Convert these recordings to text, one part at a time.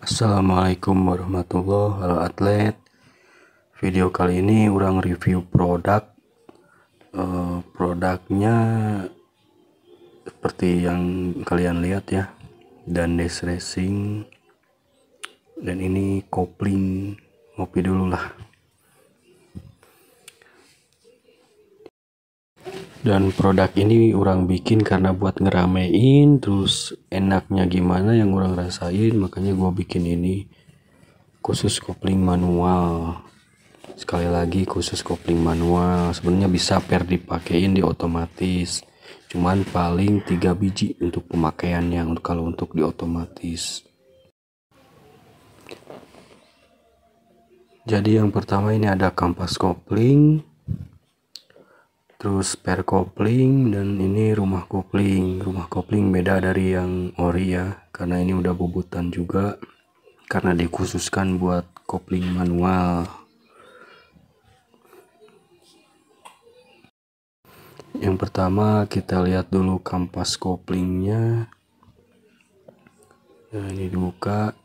Assalamualaikum warahmatullahi wabarakatuh. Halo atlet, video kali ini orang review produknya seperti yang kalian lihat ya, Dandes Racing, dan ini kopling. Ngopi dulu lah. Dan produk ini orang bikin karena buat ngeramein, terus enaknya gimana yang orang rasain, makanya gua bikin ini khusus kopling manual. Sekali lagi khusus kopling manual, sebenarnya bisa dipakein di otomatis, cuman paling 3 biji untuk pemakaiannya kalau untuk di otomatis. Jadi yang pertama ini ada kampas kopling, terus per kopling, dan ini rumah kopling. Rumah kopling beda dari yang ori ya, karena ini udah bobotan juga, karena dikhususkan buat kopling manual. Yang pertama kita lihat dulu kampas koplingnya. Nah, ini dibuka,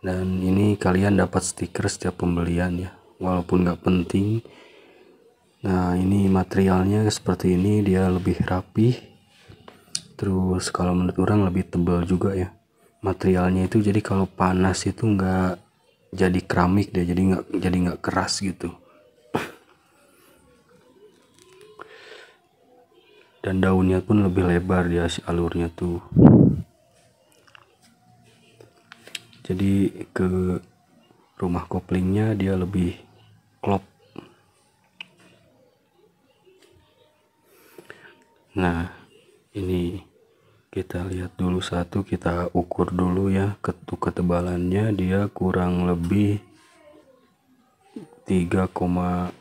dan ini kalian dapat stiker setiap pembelian ya, walaupun nggak penting. Nah, ini materialnya seperti ini, dia lebih rapih, terus kalau menurut orang lebih tebal juga ya materialnya itu, jadi kalau panas itu nggak jadi keramik deh, jadi nggak keras gitu. Dan daunnya pun lebih lebar dia, si alurnya tuh, jadi ke rumah koplingnya dia lebih klop. Nah, ini kita lihat dulu satu, kita ukur dulu ya ketebalannya. Dia kurang lebih 3,4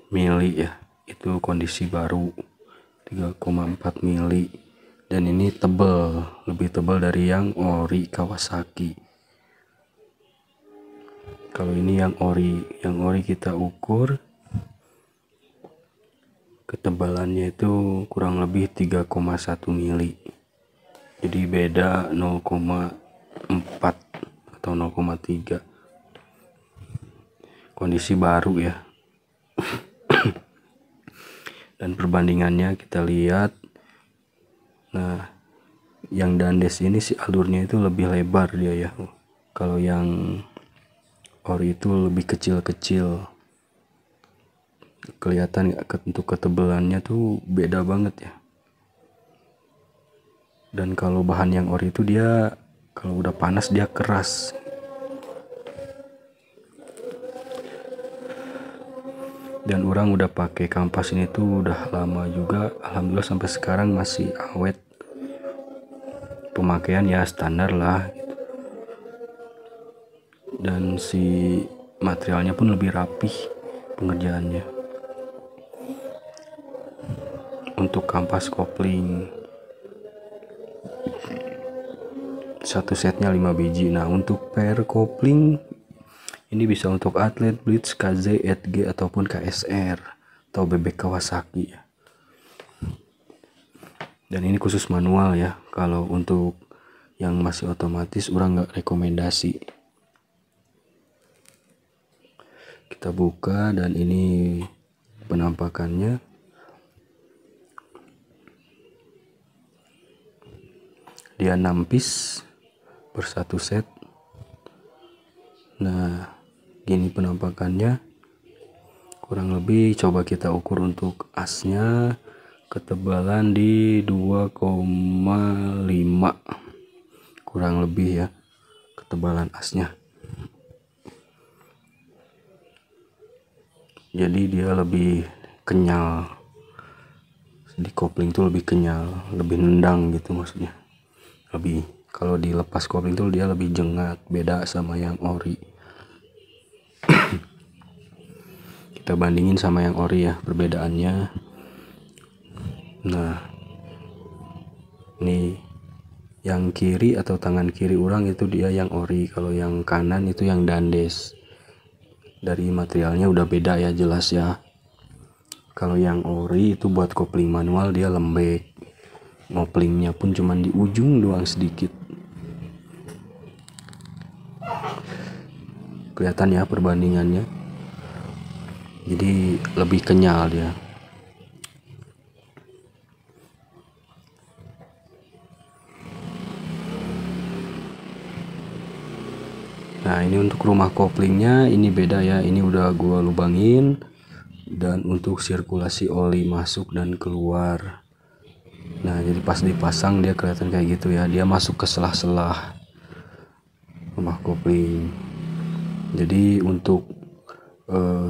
mili ya, itu kondisi baru 3,4 mili, dan ini tebal, lebih tebal dari yang ori Kawasaki. Kalau ini yang ori kita ukur ketebalannya itu kurang lebih 3,1 mili, jadi beda 0,4 atau 0,3, kondisi baru ya. Dan perbandingannya kita lihat. Nah, yang Dandes ini si alurnya itu lebih lebar dia ya, kalau yang ori itu lebih kecil-kecil. Kelihatan untuk ketebalannya tuh beda banget ya. Dan kalau bahan yang ori itu dia kalau udah panas dia keras. Dan orang udah pakai kampas ini tuh udah lama juga, alhamdulillah sampai sekarang masih awet. Pemakaian ya standar lah gitu. Dan si materialnya pun lebih rapih pengerjaannya. Untuk kampas kopling satu setnya 5 biji. Nah, untuk per kopling ini bisa untuk atlet, blitz, KZ, ETG ataupun KSR atau bebek Kawasaki ya. Dan ini khusus manual ya, kalau untuk yang masih otomatis orang nggak rekomendasi. Kita buka, dan ini penampakannya. Dia 6 piece per satu set. Nah, gini penampakannya kurang lebih. Coba kita ukur untuk asnya, ketebalan di 2,5 kurang lebih ya ketebalan asnya. Jadi dia lebih kenyal, di kopling tuh lebih kenyal, lebih nendang gitu maksudnya. Lebih, kalau dilepas kopling tuh dia lebih jengat, beda sama yang ori. Kita bandingin sama yang ori ya perbedaannya. Nah, ini yang kiri atau tangan kiri orang itu dia yang ori, kalau yang kanan itu yang Dandes. Dari materialnya udah beda ya, jelas ya. Kalau yang ori itu buat kopling manual dia lembek, ngoplingnya pun cuman di ujung doang sedikit. kelihatan ya perbandingannya, jadi lebih kenyal dia. Nah ini untuk rumah koplingnya ini beda ya, ini udah gua lubangin, dan untuk sirkulasi oli masuk dan keluar. Nah jadi pas dipasang dia kelihatan kayak gitu ya, dia masuk ke selah-selah rumah kopling. Jadi untuk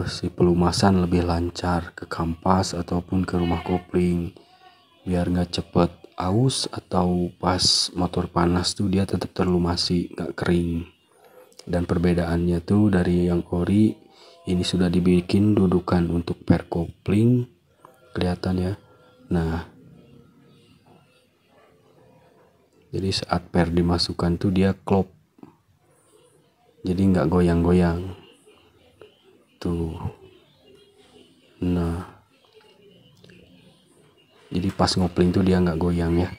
si pelumasan lebih lancar ke kampas ataupun ke rumah kopling, biar nggak cepet aus atau pas motor panas tuh dia tetap terlumasi, nggak kering. Dan perbedaannya tuh dari yang ori ini sudah dibikin dudukan untuk per kopling, kelihatan ya. Nah jadi saat per dimasukkan tuh dia klop, jadi nggak goyang-goyang tuh. Nah jadi pas ngopling tuh dia nggak goyang ya.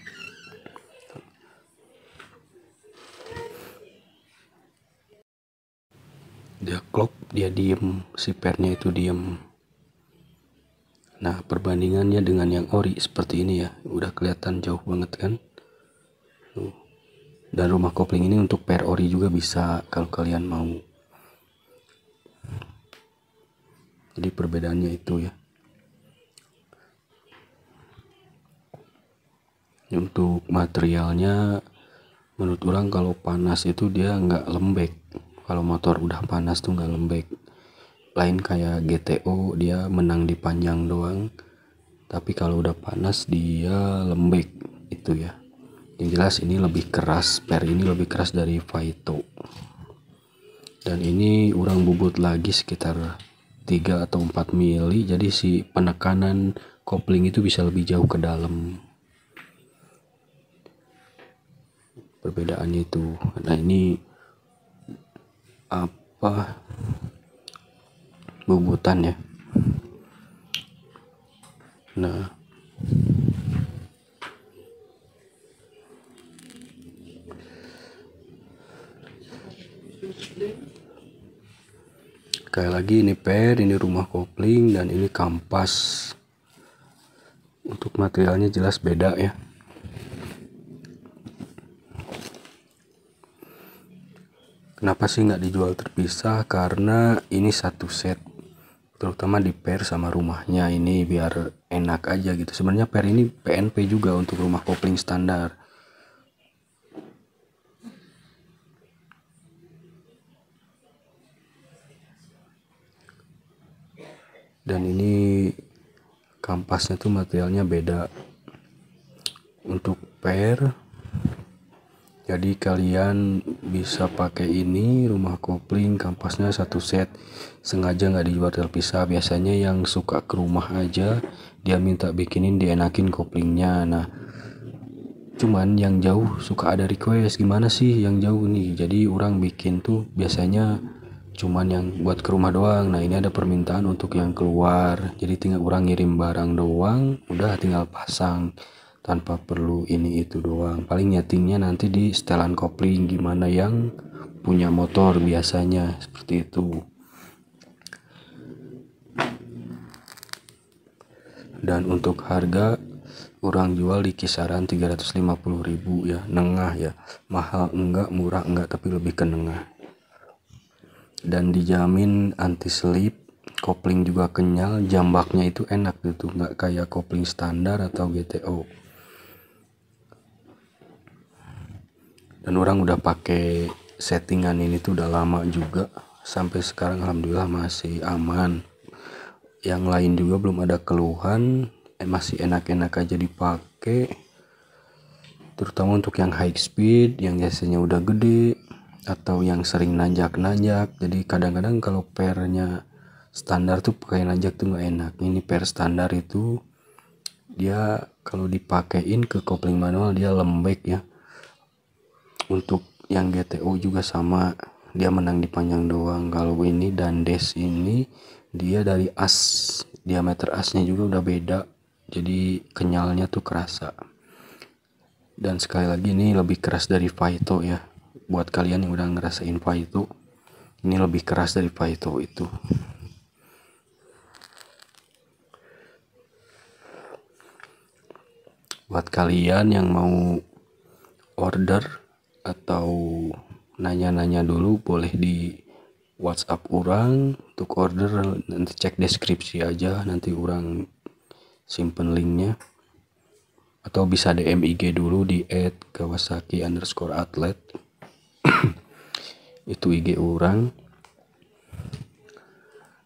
Dia klop, dia diem, si pernya itu diem. Nah perbandingannya dengan yang ori seperti ini ya, udah kelihatan jauh banget kan. Dan rumah kopling ini untuk per ori juga bisa kalau kalian mau. Jadi perbedaannya itu ya. Untuk materialnya menurut orang kalau panas itu dia nggak lembek. Kalau motor udah panas tuh nggak lembek. Lain kayak GTO dia menang di panjang doang, tapi kalau udah panas dia lembek itu ya. Yang jelas ini lebih keras, per ini lebih keras dari Faito. Dan ini orang bubut lagi sekitar 3 atau 4 mili, jadi si penekanan kopling itu bisa lebih jauh ke dalam. Perbedaannya itu. Nah ini apa bubutan ya. Nah sekali lagi ini per, ini rumah kopling, dan ini kampas. Untuk materialnya jelas beda ya. Kenapa sih nggak dijual terpisah? Karena ini satu set, terutama di per sama rumahnya ini biar enak aja gitu. Sebenarnya per ini PNP juga untuk rumah kopling standar. Dan ini kampasnya tuh materialnya beda. Untuk per, jadi kalian bisa pakai ini rumah kopling kampasnya satu set, sengaja nggak dijual terpisah. Biasanya yang suka ke rumah aja dia minta bikinin dienakin koplingnya. Nah cuman yang jauh suka ada request, gimana sih yang jauh nih, jadi orang bikin tuh biasanya cuman yang buat ke rumah doang. Nah ini ada permintaan untuk yang keluar, jadi tinggal orang ngirim barang doang, udah tinggal pasang tanpa perlu ini itu doang. Paling nyetingnya nanti di setelan kopling gimana yang punya motor biasanya seperti itu. Dan untuk harga orang jual di kisaran 350.000 ya, nengah ya, mahal enggak, murah enggak, tapi lebih ke nengah. Dan dijamin anti slip, kopling juga kenyal, jambaknya itu enak gitu, nggak kayak kopling standar atau GTO. Dan orang udah pakai settingan ini tuh udah lama juga, sampai sekarang alhamdulillah masih aman. Yang lain juga belum ada keluhan, masih enak-enak aja dipakai, terutama untuk yang high speed yang biasanya udah gede atau yang sering nanjak-nanjak. Jadi kadang-kadang kalau pernya standar tuh pakai nanjak tuh nggak enak. Ini per standar itu dia kalau dipakein ke kopling manual dia lembek ya. Untuk yang GTO juga sama, dia menang di panjang doang. Kalau ini Dandes ini dia dari as, diameter asnya juga udah beda, jadi kenyalnya tuh kerasa. Dan sekali lagi ini lebih keras dari Faito ya, buat kalian yang udah ngerasain Faito Ini lebih keras dari Paito itu. Buat kalian yang mau order atau nanya-nanya dulu, boleh di WhatsApp orang untuk order, nanti cek deskripsi aja, nanti orang simpen linknya, atau bisa DM IG dulu di @kawasaki_atlet itu IG orang.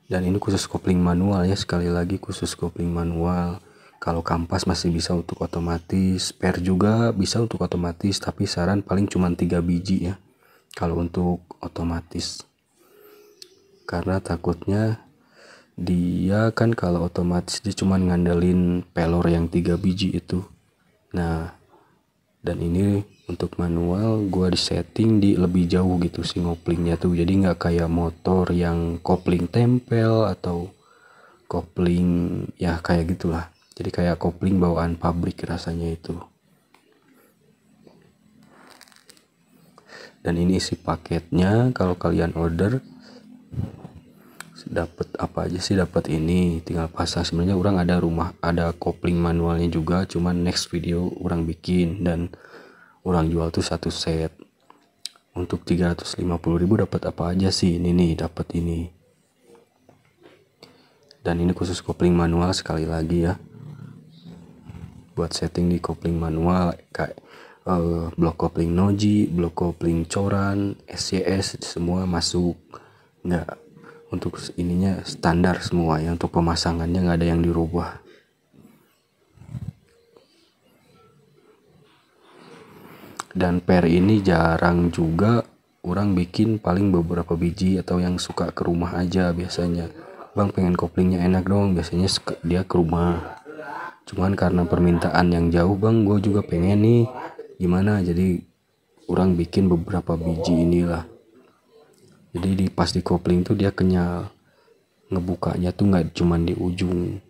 Dan ini khusus kopling manual ya, sekali lagi khusus kopling manual. Kalau kampas masih bisa untuk otomatis, spare juga bisa untuk otomatis, tapi saran paling cuma 3 biji ya kalau untuk otomatis, karena takutnya dia kan kalau otomatis dia cuma ngandelin pelor yang 3 biji itu. Nah, dan ini untuk manual gua disetting di lebih jauh gitu si ngoplingnya tuh, jadi nggak kayak motor yang kopling tempel atau kopling ya kayak gitulah, jadi kayak kopling bawaan pabrik rasanya itu. Dan ini isi paketnya, kalau kalian order dapat apa aja sih, dapat ini tinggal pasang. Sebenarnya orang ada kopling manualnya juga, cuman next video orang bikin, dan orang jual tuh satu set untuk 350.000. dapat apa aja sih ini nih, dapat ini. Dan ini khusus kopling manual sekali lagi ya, buat setting di kopling manual kayak blok kopling Noji, blok kopling Coran, SCS semua masuk. Nggak, untuk ininya standar semua ya, untuk pemasangannya nggak ada yang dirubah. Dan pair ini jarang juga orang bikin, paling beberapa biji atau yang suka ke rumah aja biasanya. Bang pengen koplingnya enak dong, biasanya dia ke rumah. Cuman karena permintaan yang jauh, bang gue juga pengen nih gimana, jadi orang bikin beberapa biji inilah. Jadi pas di kopling tuh dia kenyal, ngebukanya tuh nggak cuman di ujung,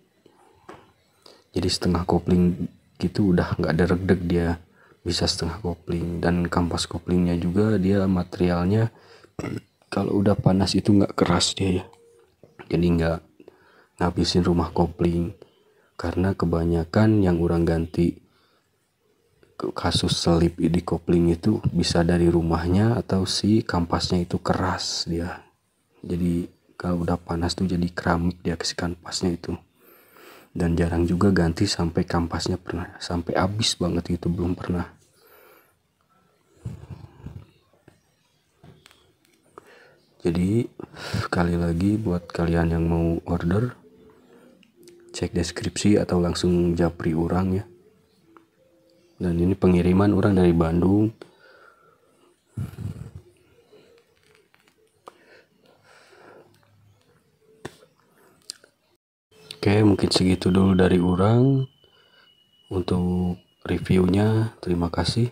jadi setengah kopling gitu udah nggak ada deg-deg, dia bisa setengah kopling. Dan kampas koplingnya juga dia materialnya kalau udah panas itu nggak keras dia ya, jadi nggak ngabisin rumah kopling. Karena kebanyakan yang orang ganti kasus selip di kopling itu bisa dari rumahnya atau si kampasnya itu keras dia, jadi kalau udah panas tuh jadi keramik dia si kampasnya itu. Dan jarang juga ganti sampai kampasnya, pernah sampai habis banget itu belum pernah. Jadi sekali lagi buat kalian yang mau order, cek deskripsi atau langsung japri orang ya. Dan ini pengiriman orang dari Bandung. Oke, mungkin segitu dulu dari orang untuk reviewnya. Terima kasih.